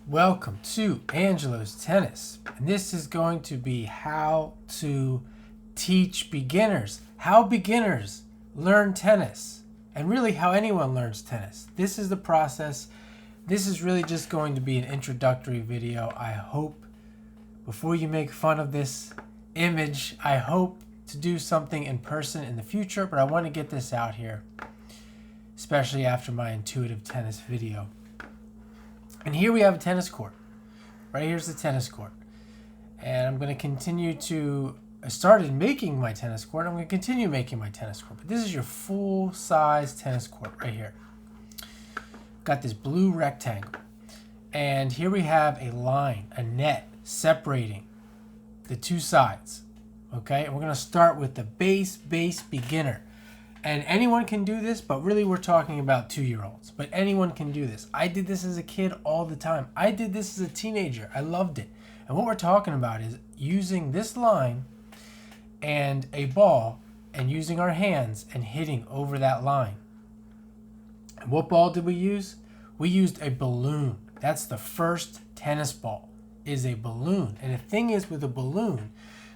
Welcome to Angelo's Tennis, and this is going to be how to teach beginners, how beginners learn tennis, and really how anyone learns tennis. This is the process. This is really just going to be an introductory video. I hope, before you make fun of this image, I hope to do something in person in the future, but I want to get this out here, especially after my intuitive tennis video. And here we have a tennis court. Right here's the tennis court. And I'm going to continue to... I started making my tennis court. I'm going to continue making my tennis court. But this is your full-size tennis court right here. Got this blue rectangle. And here we have a line, a net, separating the two sides. Okay? And we're going to start with the base beginner. And anyone can do this, but really we're talking about 2-year-olds. But anyone can do this. I did this as a kid all the time. I did this as a teenager. I loved it. And what we're talking about is using this line and a ball and using our hands and hitting over that line. And what ball did we use? We used a balloon. That's the first tennis ball, is a balloon. And the thing is, with a balloon,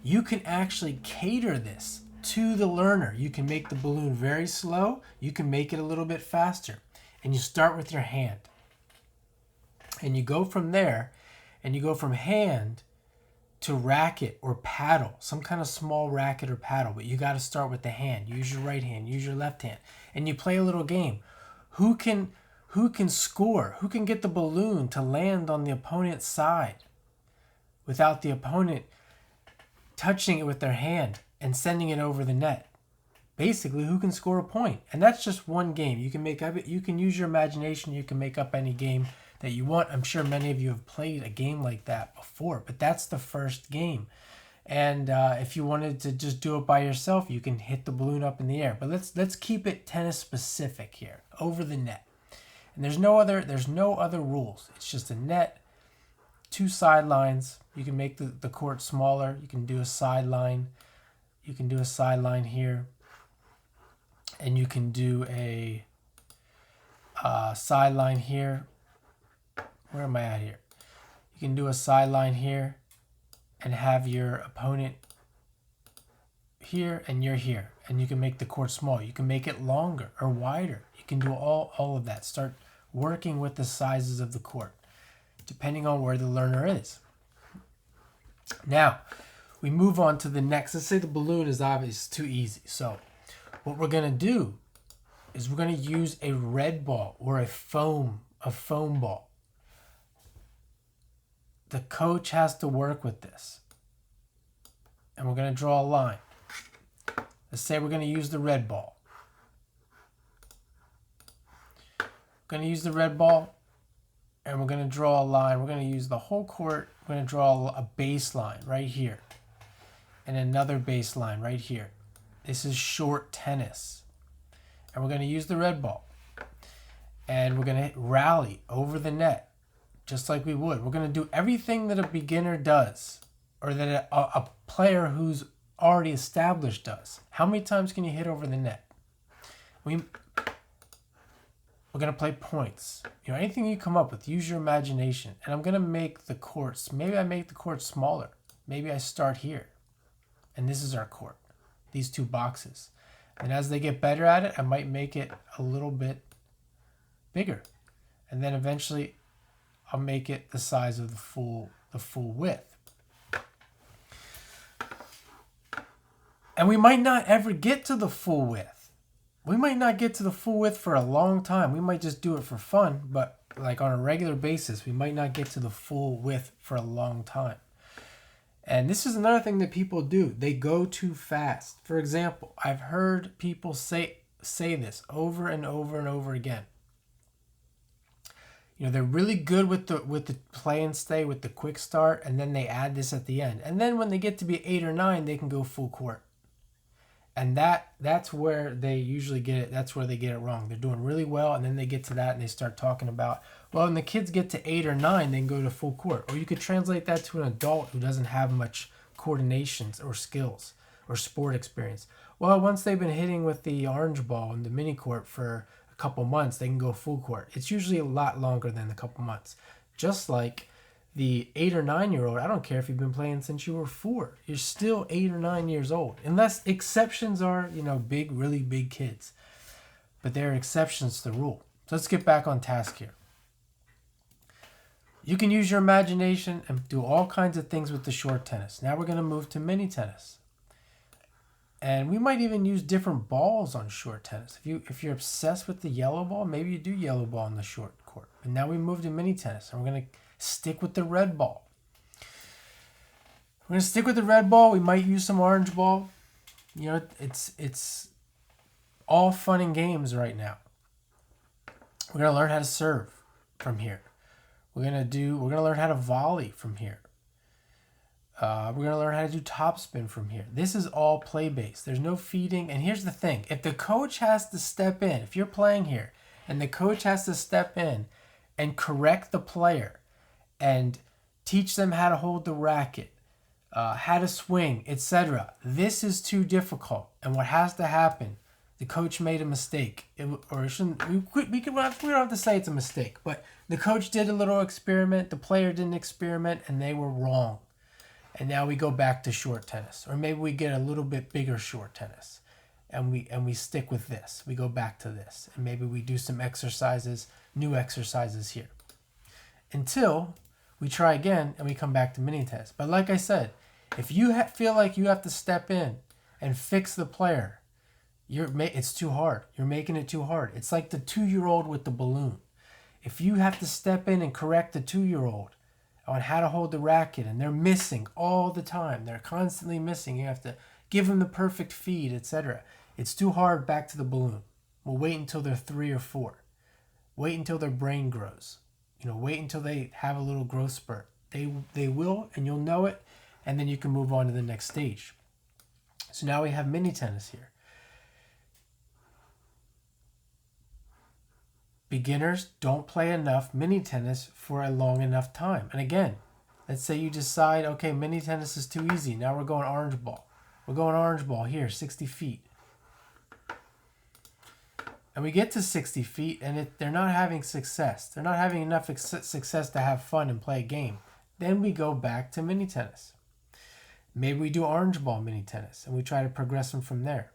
you can actually cater this to the learner. You can make the balloon very slow. You can make it a little bit faster. And you start with your hand. And you go from there, and you go from hand to racket or paddle, some kind of small racket or paddle. But you got to start with the hand. Use your right hand, use your left hand. And you play a little game. Who can score? Who can get the balloon to land on the opponent's side without the opponent touching it with their hand and sending it over the net? Basically, who can score a point? And that's just one game. You can use your imagination. You can make up any game that you want. I'm sure many of you have played a game like that before, but that's the first game. And if you wanted to just do it by yourself, you can hit the balloon up in the air. But let's keep it tennis specific here, over the net. And there's no other rules. It's just a net, two sidelines. You can make the court smaller. You can do a sideline. You can do a sideline here, and you can do a sideline here. Where am I at here? You can do a sideline here and have your opponent here and you're here. And you can make the court small. You can make it longer or wider. You can do all of that. Start working with the sizes of the court, depending on where the learner is. Now, we move on to the next. Let's say the balloon is obvious, too easy. So what we're going to do is we're going to use a red ball or a foam ball. The coach has to work with this. And we're going to draw a line. Let's say we're going to use the red ball. We're going to use the red ball, and we're going to draw a line. We're going to use the whole court. We're going to draw a baseline right here. And another baseline right here. This is short tennis. And we're going to use the red ball. And we're going to rally over the net, just like we would. We're going to do everything that a beginner does, or that a player who's already established does. How many times can you hit over the net? We're going to play points. Anything you come up with, use your imagination. And I'm going to make the courts, maybe I make the court smaller. Maybe I start here. And this is our court, these two boxes. And as they get better at it, I might make it a little bit bigger. And then eventually I'll make it the size of the full width. And we might not ever get to the full width. We might not get to the full width for a long time. We might just do it for fun, but like on a regular basis, we might not get to the full width for a long time. And this is another thing that people do. They go too fast. For example, I've heard people say this over and over and over again. They're really good with the play and stay, with the quick start, and then they add this at the end. And then when they get to be 8 or 9, they can go full court. And that's where they usually get it. That's where they get it wrong. They're doing really well, and then they get to that, and they start talking about, well, when the kids get to 8 or 9, they can go to full court. Or you could translate that to an adult who doesn't have much coordination or skills or sport experience. Well, once they've been hitting with the orange ball in the mini court for a couple months, they can go full court. It's usually a lot longer than a couple months. Just like the 8 or 9 year old, I don't care if you've been playing since you were 4. You're still 8 or 9 years old. Unless exceptions are, big, really big kids. But there are exceptions to the rule. So let's get back on task here. You can use your imagination and do all kinds of things with the short tennis. Now we're going to move to mini tennis. And we might even use different balls on short tennis. If you're obsessed with the yellow ball, maybe you do yellow ball on the short court. And now we move to mini tennis, and we're going to stick with the red ball. We're going to stick with the red ball. We might use some orange ball. It's all fun and games right now. We're going to learn how to serve from here. We're going to learn how to volley from here. We're going to learn how to do topspin from here. This is all play-based. There's no feeding. And here's the thing. If the coach has to step in, if you're playing here, and the coach has to step in and correct the player and teach them how to hold the racket, how to swing, etc., this is too difficult. And what has to happen, the coach made a mistake. We don't have to say it's a mistake, but the coach did a little experiment, the player didn't experiment, and they were wrong. And now we go back to short tennis. Or maybe we get a little bit bigger short tennis. And we stick with this. We go back to this. And maybe we do some exercises, new exercises here. Until we try again and we come back to mini tennis. But like I said, if you feel like you have to step in and fix the player, it's too hard. You're making it too hard. It's like the 2-year-old with the balloon. If you have to step in and correct the 2-year-old on how to hold the racket, and they're missing all the time, they're constantly missing, you have to give them the perfect feed, etc. It's too hard. Back to the balloon. We'll wait until they're 3 or 4. Wait until their brain grows. Wait until they have a little growth spurt. They will, and you'll know it, and then you can move on to the next stage. So now we have mini tennis here. Beginners don't play enough mini tennis for a long enough time. And again, let's say you decide, okay, mini tennis is too easy. Now we're going orange ball. We're going orange ball here, 60 feet. And we get to 60 feet, and they're not having success. They're not having enough success to have fun and play a game. Then we go back to mini tennis. Maybe we do orange ball mini tennis, and we try to progress them from there.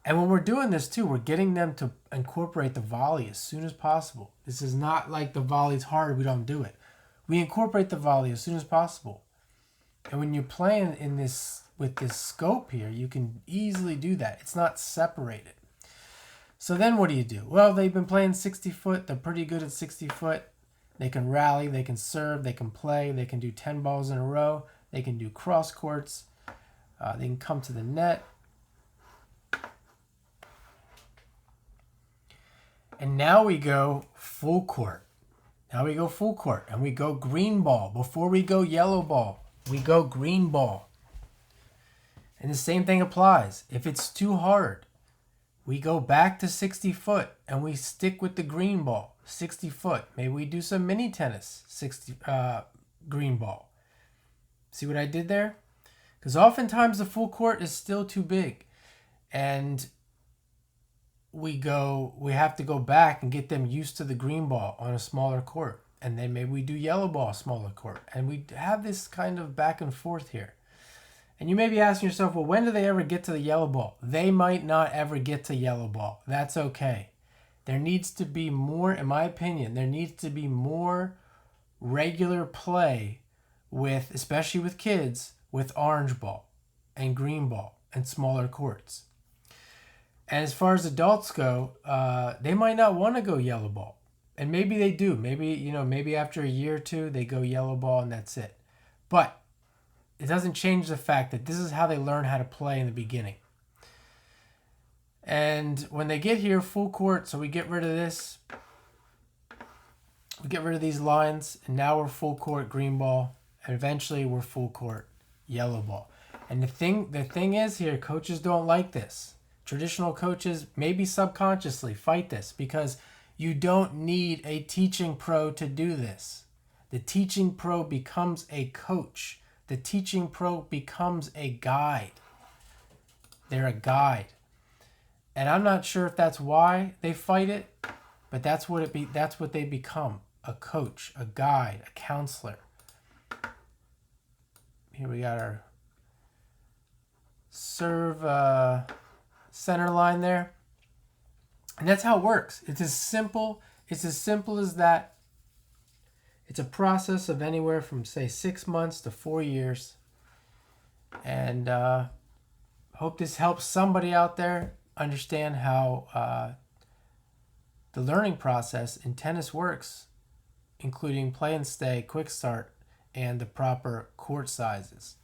And when we're doing this too, we're getting them to incorporate the volley as soon as possible. This is not like the volley's hard, we don't do it. We incorporate the volley as soon as possible. And when you're playing with this scope here, you can easily do that. It's not separated. So then what do? Well, they've been playing 60 foot. They're pretty good at 60 foot. They can rally, they can serve, they can play, they can do 10 balls in a row. They can do cross courts. They can come to the net. And now we go full court. And we go green ball. Before we go yellow ball, we go green ball. And the same thing applies. If it's too hard, we go back to 60 foot and we stick with the green ball, 60 foot. Maybe we do some mini tennis, 60 green ball. See what I did there? Because oftentimes the full court is still too big. And we have to go back and get them used to the green ball on a smaller court. And then maybe we do yellow ball, smaller court. And we have this kind of back and forth here. And you may be asking yourself, well, when do they ever get to the yellow ball? They might not ever get to yellow ball. That's okay. There needs to be more, in my opinion, there needs to be more regular play with, especially with kids, with orange ball and green ball and smaller courts. And as far as adults go, they might not want to go yellow ball. And maybe they do. Maybe after a year or two, they go yellow ball and that's it. But it doesn't change the fact that this is how they learn how to play in the beginning. And when they get here, full court, so we get rid of this. We get rid of these lines, and now we're full court green ball, and eventually we're full court yellow ball. And the thing is here, coaches don't like this. Traditional coaches, maybe subconsciously, fight this because you don't need a teaching pro to do this. The teaching pro becomes a coach. The teaching pro becomes a guide. They're a guide. And I'm not sure if that's why they fight it, but that's what they become, a coach, a guide, a counselor. Here we got our serve center line there. And that's how it works. It's as simple as that. It's a process of anywhere from, say, 6 months to 4 years. And hope this helps somebody out there understand how the learning process in tennis works, including play and stay, quick start, and the proper court sizes.